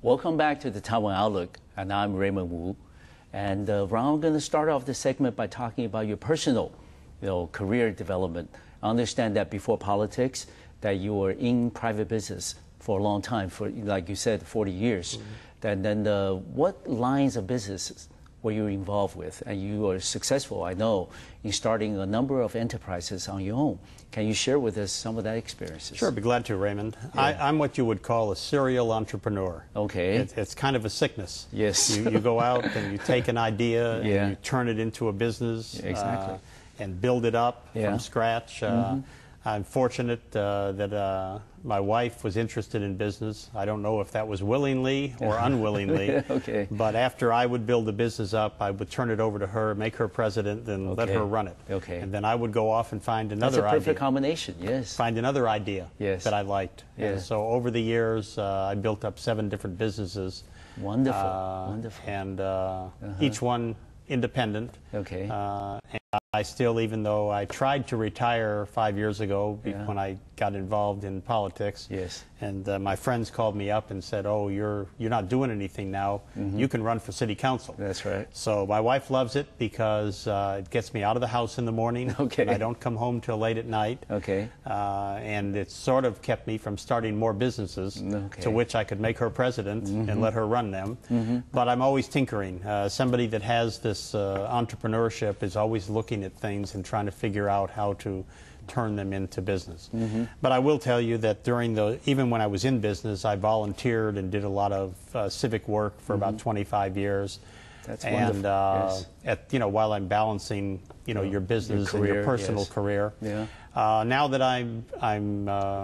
Welcome back to the Taiwan Outlook, and I'm Raymond Wu. And Ron, I'm going to start off the segment by talking about your personal, career development. I understand that before politics, that you were in private business for a long time, for like you said, 40 years. And then what lines of businesses were you involved with? And you were successful, I know, in starting a number of enterprises on your own. Can you share with us some of that experiences? Sure, I'd be glad to, Raymond. Yeah. I'm what you would call a serial entrepreneur. Okay. It's kind of a sickness. Yes. You go out and you take an idea Yeah. and you turn it into a business. Exactly. And build it up Yeah. from scratch. I'm fortunate that my wife was interested in business. I don't know if that was willingly or unwillingly. Okay. But after I would build the business up, I would turn it over to her, make her president, and let her run it. Okay. And then I would go off and find another That's a perfect idea. combination, yes. Find another idea Yes. that I liked. Yeah. And so over the years, I built up 7 different businesses. Wonderful, wonderful. And each one independent. Okay. And I still, even though I tried to retire 5 years ago when I got involved in politics, Yes. and my friends called me up and said, "Oh, you're not doing anything now. You can run for city council." That's right. So my wife loves it because it gets me out of the house in the morning. Okay. And I don't come home till late at night. Okay. And it sort of kept me from starting more businesses Okay. to which I could make her president and let her run them. But I'm always tinkering. Somebody that has this entrepreneurship is always looking at things and trying to figure out how to turn them into business. But I will tell you that even when I was in business, I volunteered and did a lot of civic work for about 25 years. That's and wonderful. Yes. while I'm balancing your business career, and your personal yes. career. Yeah. Now that I'm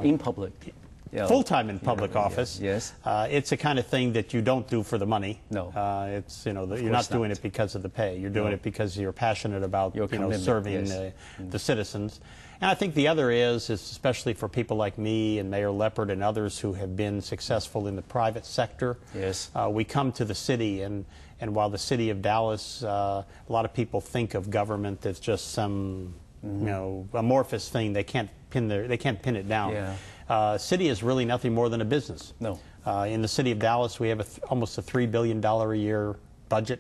In public. Yeah. full-time in public office, Yes. it's the kind of thing that you don't do for the money. No. It's you're not doing it because of the pay. You're doing it because you're passionate about Your commitment, serving yes. the citizens. And I think the other is especially for people like me and Mayor Leopard and others who have been successful in the private sector. Yes. We come to the city, and while the city of Dallas, a lot of people think of government as just some amorphous thing. They can't pin it down. Yeah. City is really nothing more than a business. No. In the city of Dallas, we have almost a $3 billion a year budget.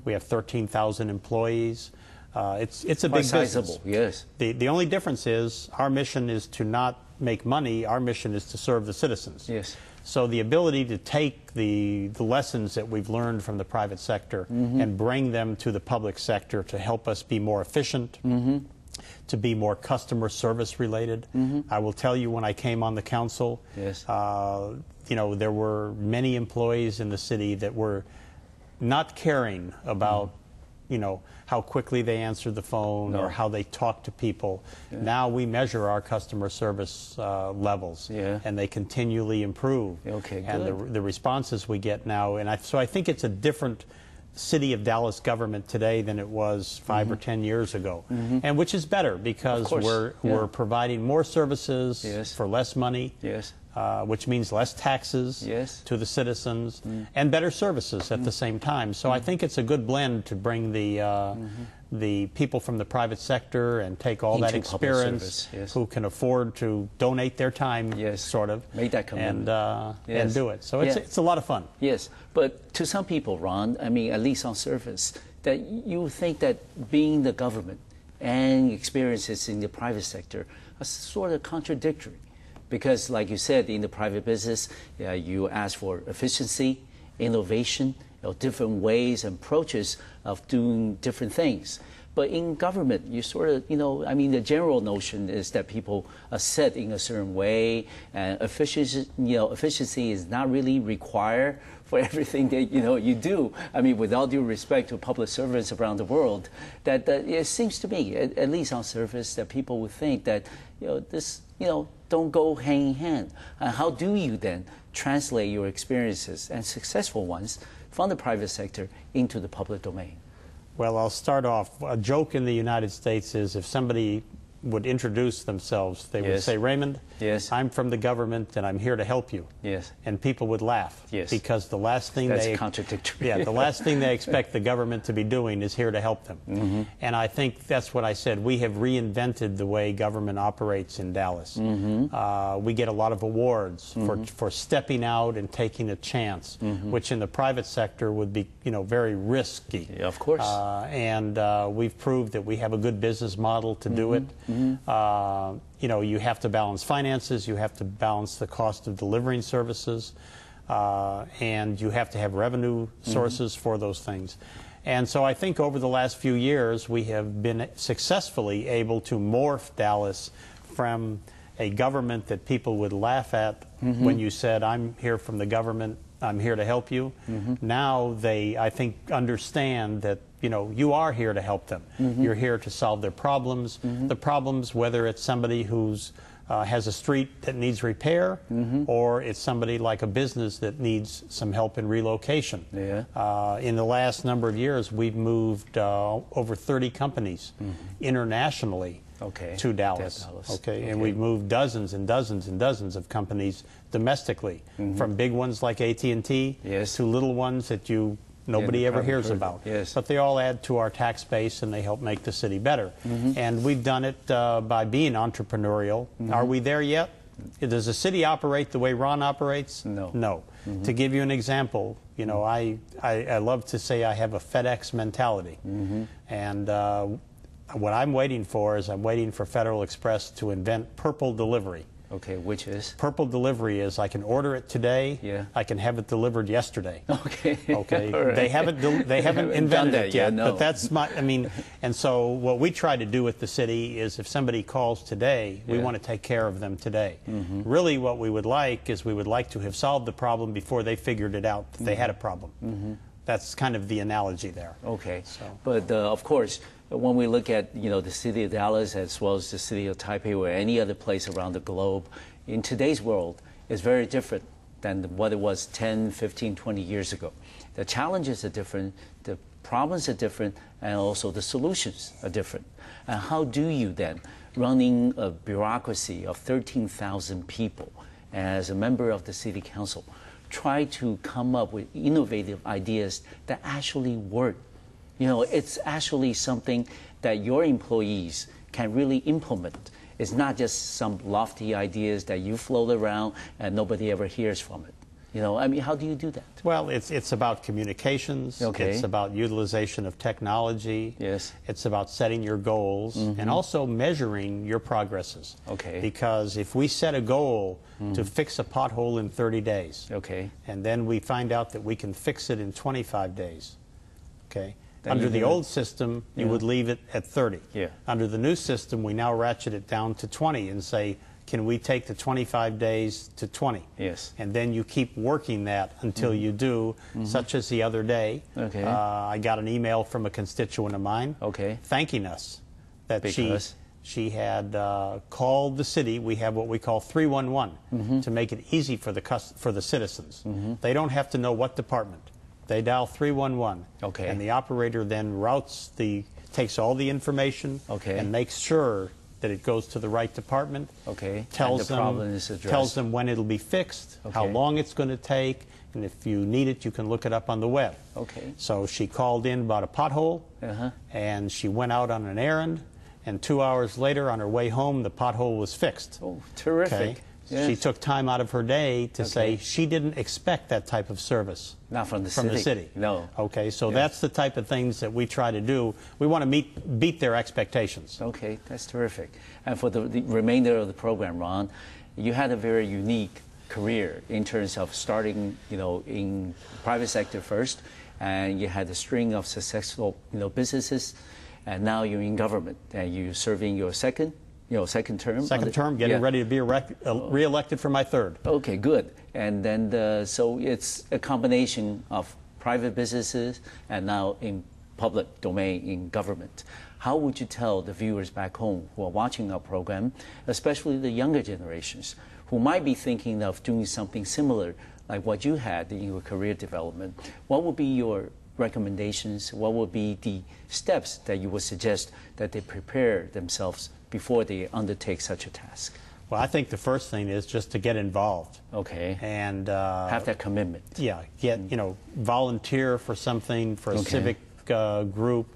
We have 13,000 employees. It's a big sizable, business. Yes. The only difference is our mission is to not make money. Our mission is to serve the citizens. Yes. So the ability to take the lessons that we've learned from the private sector and bring them to the public sector to help us be more efficient, to be more customer service related. I will tell you, when I came on the council, Yes. There were many employees in the city that were not caring about how quickly they answered the phone or how they talk to people. Yeah. Now we measure our customer service levels, and they continually improve. Okay, and good. the responses we get now, so I think it's a different city of Dallas government today than it was 5 or 10 years ago, and which is better because we're providing more services for less money. Yes. Which means less taxes to the citizens and better services at the same time. So I think it's a good blend to bring the people from the private sector and take all that experience who can afford to donate their time, sort of, make that commitment, and do it. So it's a lot of fun. Yes, but to some people, Ron, I mean, at least on surface, that you think that being the government and experiences in the private sector are sort of contradictory. Because, like you said, in the private business, you ask for efficiency, innovation, different ways and approaches of doing different things. But in government, you sort of, I mean, the general notion is that people are set in a certain way, and efficiency is not really required for everything that you do. I mean, with all due respect to public servants around the world, that it seems to me, at least on surface, that people would think that this don't go hand in hand. How do you then translate your experiences and successful ones from the private sector into the public domain? Well, I'll start off. A joke in the United States is if somebody would introduce themselves, they would say, Raymond, I'm from the government and I'm here to help you. And people would laugh because the last thing the last thing they expect the government to be doing is here to help them. And I think that's what I said. We have reinvented the way government operates in Dallas. We get a lot of awards for stepping out and taking a chance, which in the private sector would be, very risky. Of course. And we've proved that we have a good business model to do it. You have to balance finances, you have to balance the cost of delivering services, and you have to have revenue sources for those things. And so I think over the last few years we have been successfully able to morph Dallas from a government that people would laugh at when you said, I'm here from the government, I'm here to help you. Now they, I think, understand that you are here to help them. You're here to solve their problems. The problems, whether it's somebody who's has a street that needs repair, or it's somebody like a business that needs some help in relocation. In the last number of years, we've moved over 30 companies internationally to Dallas. And we've moved dozens and dozens and dozens of companies domestically, from big ones like AT&T to little ones that nobody ever hears about. But they all add to our tax base and they help make the city better. And we've done it by being entrepreneurial. Are we there yet? Does the city operate the way Ron operates? No. To give you an example, I love to say I have a FedEx mentality. And what I'm waiting for is I'm waiting for Federal Express to invent purple delivery. Which is? Purple delivery is I can order it today, I can have it delivered yesterday. Right. They haven't invented it yet, but that's and so what we try to do with the city is if somebody calls today, we want to take care of them today. Really what we would like is we would like to have solved the problem before they figured it out that they had a problem. That's kind of the analogy there. But of course, when we look at the city of Dallas as well as the city of Taipei or any other place around the globe, in today's world is very different than what it was 10, 15, 20 years ago. The challenges are different, the problems are different, and also the solutions are different. And how do you then, running a bureaucracy of 13,000 people as a member of the city council, try to come up with innovative ideas that actually work? It's actually something that your employees can really implement. It's not just some lofty ideas that you float around and nobody ever hears from it. How do you do that? Well, it's about communications. It's about utilization of technology. It's about setting your goals and also measuring your progresses. Because if we set a goal to fix a pothole in 30 days, and then we find out that we can fix it in 25 days, under the old system, you would leave it at 30. Under the new system, we now ratchet it down to 20 and say, can we take the 25 days to 20? And then you keep working that until you do, such as the other day. I got an email from a constituent of mine thanking us that she had called the city. We have what we call 311 to make it easy for the citizens. They don't have to know what department. They dial 311, and the operator then takes all the information and makes sure that it goes to the right department, tells them when it'll be fixed, how long it's going to take, and if you need it, you can look it up on the web. So she called in about a pothole, and she went out on an errand, and 2 hours later on her way home, the pothole was fixed. Terrific. She took time out of her day to say she didn't expect that type of service. Not from the city. No. So that's the type of things that we try to do. We want to beat their expectations. That's terrific. And for the remainder of the program, Ron, you had a very unique career in terms of starting, in private sector first, and you had a string of successful, businesses, and now you're in government, and you're serving your second term. Second term, getting ready to be re-elected for my third. Good. And then, so it's a combination of private businesses and now in public domain in government. How would you tell the viewers back home who are watching our program, especially the younger generations, who might be thinking of doing something similar like what you had in your career development? What would be your recommendations? What would be the steps that you would suggest that they prepare themselves before they undertake such a task? Well, I think the first thing is just to get involved. Okay. And have that commitment. Yeah, volunteer for something, for a civic group.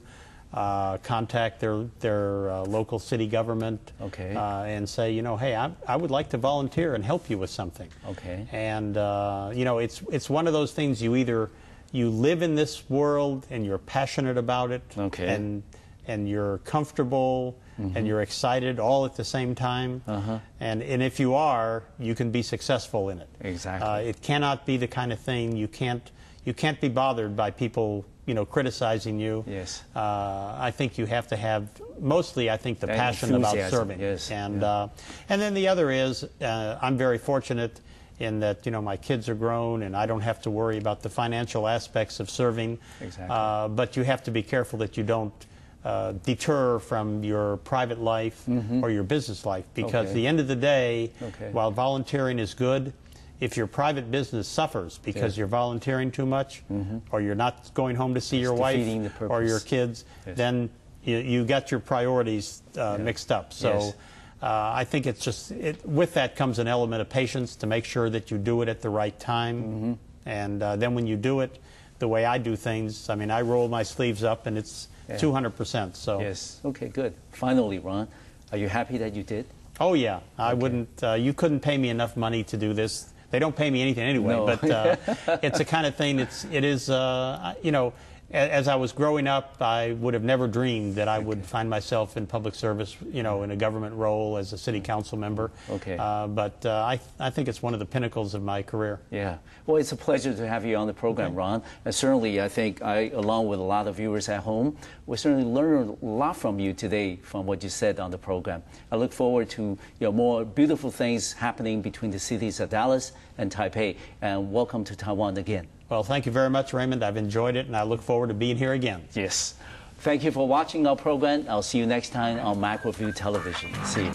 Contact their local city government. Okay. And say, hey, I would like to volunteer and help you with something. Okay. And it's one of those things, you live in this world and you're passionate about it. Okay. And you're comfortable and you're excited all at the same time. And if you are, you can be successful in it. Exactly. It cannot be the kind of thing you can't be bothered by people criticizing you. Yes. I think you have to have mostly, I think, the passion about serving. Yes. And then the other is I'm very fortunate in that my kids are grown and I don't have to worry about the financial aspects of serving. Exactly. But you have to be careful that you don't deter from your private life or your business life, because at the end of the day, while volunteering is good, if your private business suffers because you're volunteering too much or you're not going home to see your wife or your kids, then you got your priorities mixed up. So I think it's just, with that comes an element of patience to make sure that you do it at the right time. And then when you do it the way I do things, I mean, I roll my sleeves up and it's 200%. So yes. Okay, good. Finally, Ron, are you happy that you did? Oh yeah, I wouldn't. You couldn't pay me enough money to do this. They don't pay me anything anyway. No. But it's the kind of thing. It is. As I was growing up, I would have never dreamed that I would find myself in public service, in a government role as a city council member. Okay. But I think it's one of the pinnacles of my career. Yeah. Well, it's a pleasure to have you on the program, Ron. And certainly, I think along with a lot of viewers at home, we certainly learned a lot from you today from what you said on the program. I look forward to more beautiful things happening between the cities of Dallas and Taipei. And welcome to Taiwan again. Well, thank you very much, Raymond. I've enjoyed it, and I look forward to being here again. Yes. Thank you for watching our program. I'll see you next time on Macroview Television. See you.